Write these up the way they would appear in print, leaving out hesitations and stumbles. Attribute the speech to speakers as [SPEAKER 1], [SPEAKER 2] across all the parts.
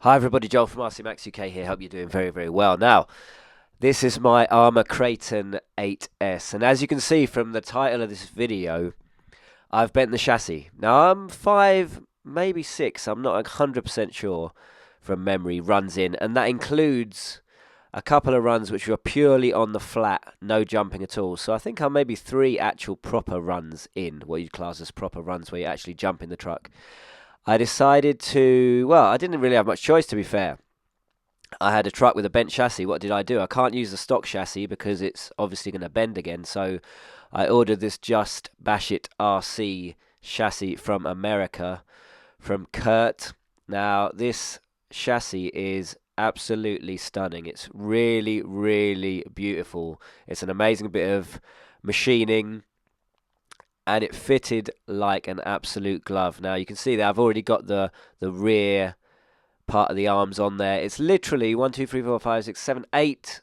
[SPEAKER 1] Hi everybody, Joel from RC UK here. Hope you're doing very, very well. Now, this is my Arrma KRATON 8S, and as you can see from the title of this video, I've bent the chassis. Now, I'm 5, maybe 6, I'm not 100% sure from memory, runs in, and that includes a couple of runs which were purely on the flat, no jumping at all. So I think I'm maybe 3 actual proper runs in, what you'd class as proper runs, where you actually jump in the truck. I decided to, well, I didn't really have much choice, to be fair. I had a truck with a bent chassis. What did I do? I can't use the stock chassis because it's obviously going to bend again. So I ordered this Just Bash It RC chassis from America, from Kurt. Now, this chassis is absolutely stunning. It's really, really beautiful. It's an amazing bit of machining, and it fitted like an absolute glove. Now, you can see that I've already got the rear part of the arms on there. It's literally 1, 2, 3, 4, 5, 6, 7, 8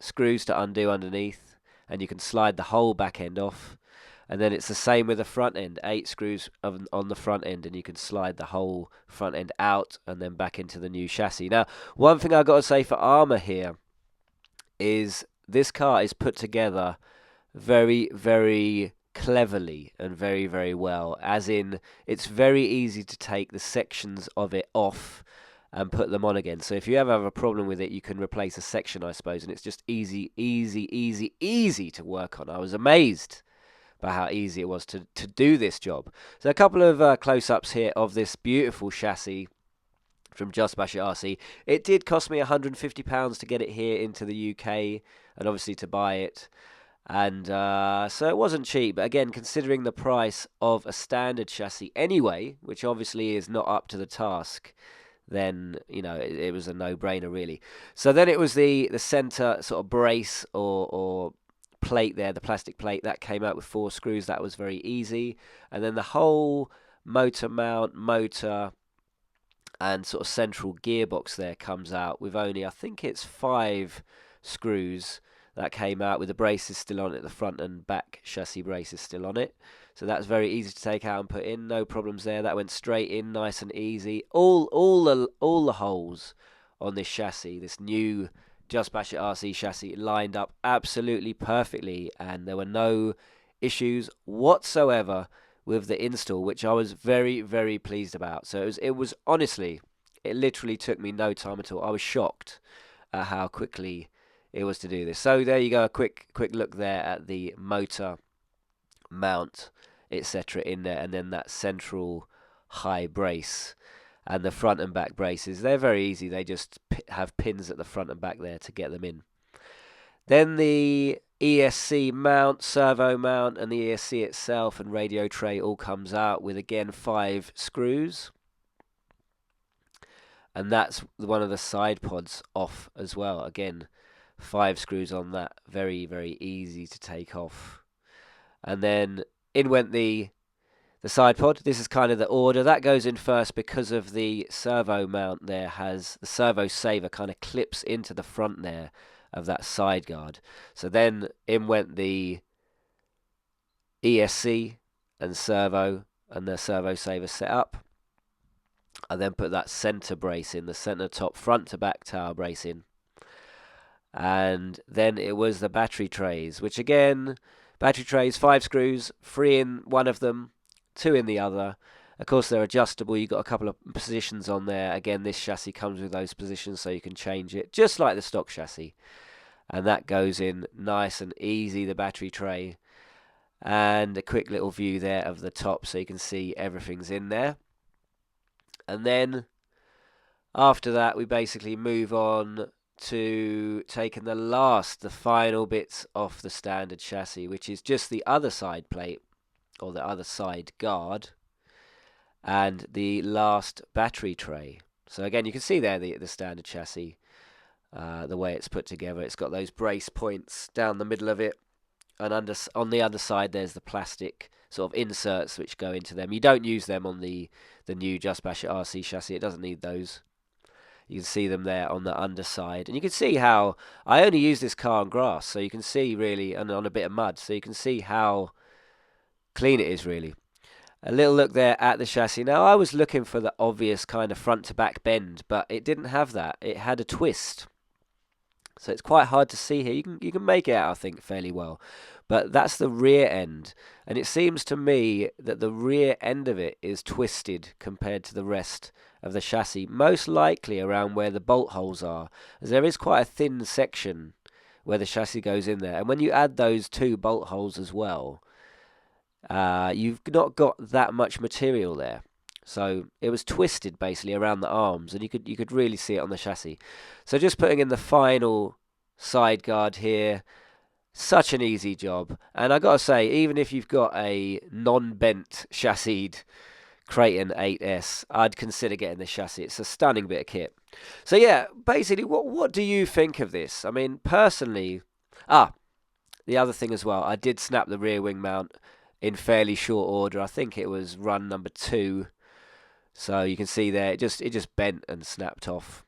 [SPEAKER 1] screws to undo underneath, and you can slide the whole back end off. And then it's the same with the front end, 8 screws on the front end, and you can slide the whole front end out and then back into the new chassis. Now, one thing I've got to say for Arrma here is this car is put together very, very cleverly and very, very well. As in, it's very easy to take the sections of it off and put them on again. So if you ever have a problem with it, you can replace a section, I suppose, and it's just easy, easy, easy, easy to work on. I was amazed by how easy it was to do this job. So a couple of close-ups here of this beautiful chassis from Just Bash It RC. It did cost me £150 to get it here into the UK, and obviously to buy it. And so it wasn't cheap, but again, considering the price of a standard chassis anyway, which obviously is not up to the task, then it was a no-brainer really. So then it was the center sort of brace or plate there, the plastic plate that came out with 4 screws. That was very easy, and then the whole motor mount, motor, and sort of central gearbox there comes out with only, I think it's 5 screws that came out, with the braces still on it, the front and back chassis braces still on it. So that's very easy to take out and put in, no problems there. That went straight in, nice and easy. All the holes on this chassis, this new Just Bash It RC chassis, lined up absolutely perfectly, and there were no issues whatsoever with the install, which I was very, very pleased about. So it was honestly, it literally took me no time at all. I was shocked at how quickly it was to do this. So there you go, a quick look there at the motor mount, etc. in there, and then that central high brace and the front and back braces. They're very easy. They just have pins at the front and back there to get them in. Then the ESC mount, servo mount, and the ESC itself and radio tray all comes out with, again, 5 screws. And that's one of the side pods off as well. Again, 5 screws on that. Very, very easy to take off. And then in went the side pod. This is kind of the order. That goes in first because of the servo mount there. Has the servo saver kind of clips into the front there of that side guard. So then in went the ESC and servo and the servo saver set up. I then put that center brace in, the center top front to back tower brace in. And then it was the battery trays, which again, battery trays, 5 screws, 3 in one of them, 2 in the other. Of course, they're adjustable. You've got a couple of positions on there. Again, this chassis comes with those positions, so you can change it, just like the stock chassis. And that goes in nice and easy, the battery tray. And a quick little view there of the top, so you can see everything's in there. And then, after that, we basically move on to taking the final bits off the standard chassis, which is just the other side plate, or the other side guard, and the last battery tray. So again, you can see there the standard chassis, the way it's put together. It's got those brace points down the middle of it, and on the other side there's the plastic sort of inserts which go into them. You don't use them on the new Just Bash It RC chassis. It doesn't need those. You can see them there on the underside, and you can see how I only use this car on grass, so you can see really, and on a bit of mud, so you can see how clean it is really. A little look there at the chassis. Now, I was looking for the obvious kind of front to back bend, but it didn't have that. It had a twist. So it's quite hard to see here. You can make it out, I think, fairly well. But that's the rear end. And it seems to me that the rear end of it is twisted compared to the rest of the chassis. Most likely around where the bolt holes are. As there is quite a thin section where the chassis goes in there. And when you add those two bolt holes as well, you've not got that much material there. So it was twisted basically around the arms, and you could really see it on the chassis. So just putting in the final side guard here, such an easy job. And I gotta say, even if you've got a non-bent chassised KRATON 8S, I'd consider getting this chassis. It's a stunning bit of kit. So yeah, basically, what do you think of this? I mean, personally, the other thing as well, I did snap the rear wing mount in fairly short order. I think it was run number 2. So you can see there, it just bent and snapped off.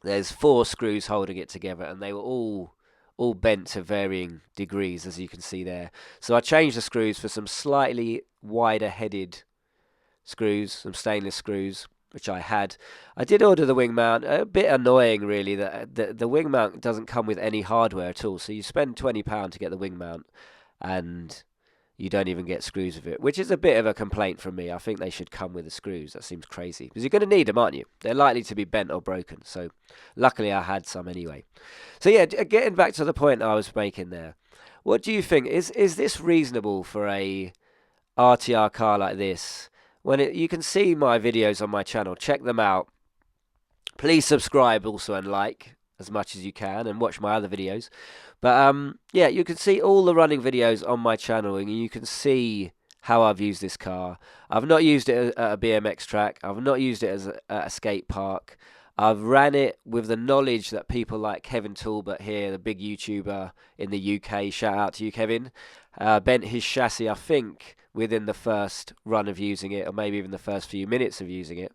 [SPEAKER 1] There's 4 screws holding it together, and they were all bent to varying degrees, as you can see there. So I changed the screws for some slightly wider headed screws, some stainless screws, which I had. I did order the wing mount. A bit annoying, really, that the wing mount doesn't come with any hardware at all. So you spend £20 to get the wing mount, and you don't even get screws with it, which is a bit of a complaint from me. I think they should come with the screws. That seems crazy, because you're going to need them, aren't you? They're likely to be bent or broken, so luckily I had some anyway. So yeah, getting back to the point I was making there, what do you think? Is this reasonable for a RTR car like this? You can see my videos on my channel, check them out. Please subscribe also and like as much as you can, and watch my other videos. But yeah, you can see all the running videos on my channel, and you can see how I've used this car. I've not used it at a BMX track. I've not used it at a skate park. I've ran it with the knowledge that people like Kevin Talbot here, the big YouTuber in the UK, shout out to you, Kevin, bent his chassis, I think, within the first run of using it, or maybe even the first few minutes of using it.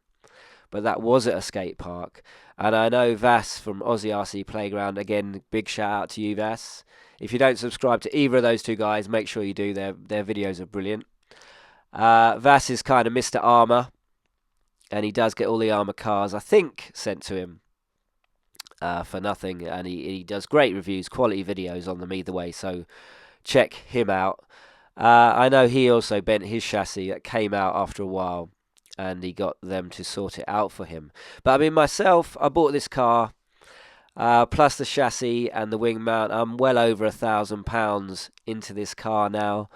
[SPEAKER 1] But that was at a skate park. And I know Vass from Aussie RC Playground, again, big shout out to you, Vass. If you don't subscribe to either of those two guys, make sure you do. Their videos are brilliant. Vass is kind of Mr. Arrma, and he does get all the Arrma cars, I think, sent to him for nothing. And he does great reviews, quality videos on them either way, so check him out. I know he also bent his chassis. That came out after a while, and he got them to sort it out for him. But I mean, myself, I bought this car, plus the chassis and the wing mount. I'm well over £1,000 into this car now.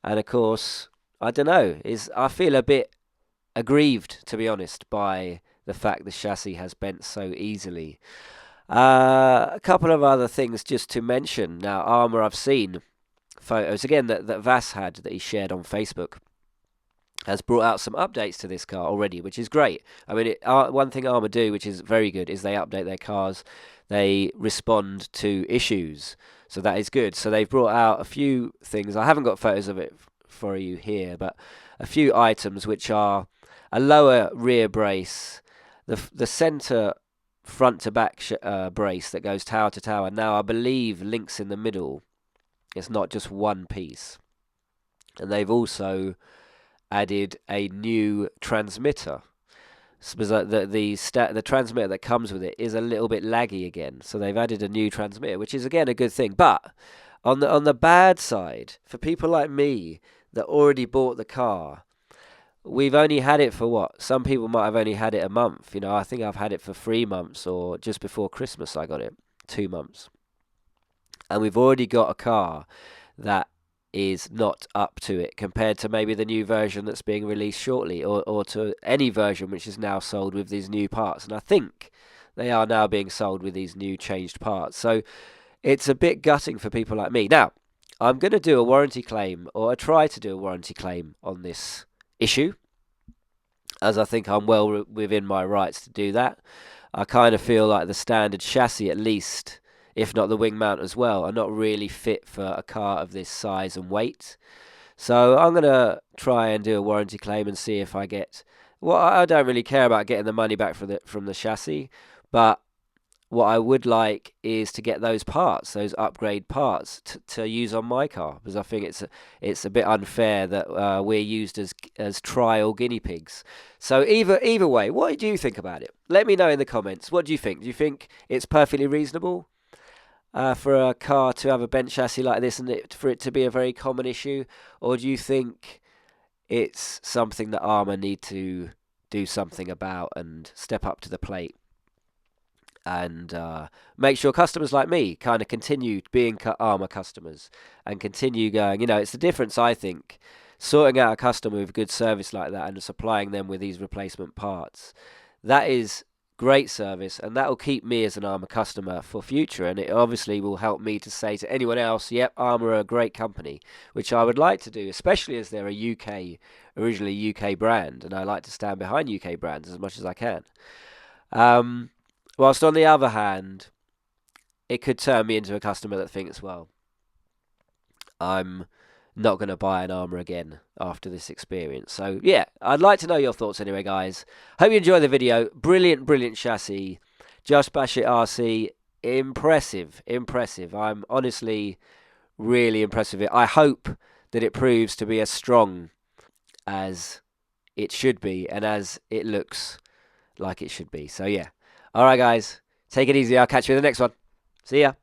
[SPEAKER 1] And of course, I don't know, I feel a bit aggrieved, to be honest, by the fact the chassis has bent so easily. A couple of other things just to mention. Now, Arrma, I've seen photos, again, that Vass had, that he shared on Facebook, has brought out some updates to this car already, which is great. I mean, one thing Arrma do, which is very good, is they update their cars. They respond to issues, so that is good. So they've brought out a few things. I haven't got photos of it for you here, but a few items, which are a lower rear brace, the centre front to back brace that goes tower to tower. Now, I believe links in the middle. It's not just one piece. And they've also added a new transmitter. So the transmitter that comes with it is a little bit laggy again. So they've added a new transmitter, which is again a good thing. But on the bad side, for people like me that already bought the car, we've only had it for what? Some people might have only had it a month. You know, I think I've had it for 3 months, or just before Christmas I got it, 2 months. And we've already got a car that is not up to it compared to maybe the new version that's being released shortly, or to any version which is now sold with these new parts. And I think they are now being sold with these new changed parts. So it's a bit gutting for people like me. Now, I'm going to do a warranty claim, or try to do a warranty claim on this issue, as I think I'm well within my rights to do that. I kind of feel like the standard chassis, at least, if not the wing mount as well, are not really fit for a car of this size and weight. So I'm going to try and do a warranty claim and see if I get... Well, I don't really care about getting the money back from the chassis, but what I would like is to get those parts, those upgrade parts, to use on my car, because I think it's a bit unfair that we're used as trial guinea pigs. So either way, what do you think about it? Let me know in the comments. What do you think? Do you think it's perfectly reasonable for a car to have a bent chassis like this, and for it to be a very common issue, or do you think it's something that Arrma need to do something about and step up to the plate? And make sure customers like me kind of continue being Arrma customers and continue going. It's the difference, I think, sorting out a customer with good service like that and supplying them with these replacement parts. That is great service, and that will keep me as an Arrma customer for future, and it obviously will help me to say to anyone else, yep, Arrma are a great company, which I would like to do, especially as they're originally UK brand, and I like to stand behind UK brands as much as I can. Whilst on the other hand, it could turn me into a customer that thinks, well, I'm not going to buy an Arrma again after this experience. So yeah, I'd like to know your thoughts anyway, guys. Hope you enjoyed the video. Brilliant chassis. Just Bash It RC. Impressive. I'm honestly really impressed with it. I hope that it proves to be as strong as it should be and as it looks like it should be. So yeah. All right, guys. Take it easy. I'll catch you in the next one. See ya.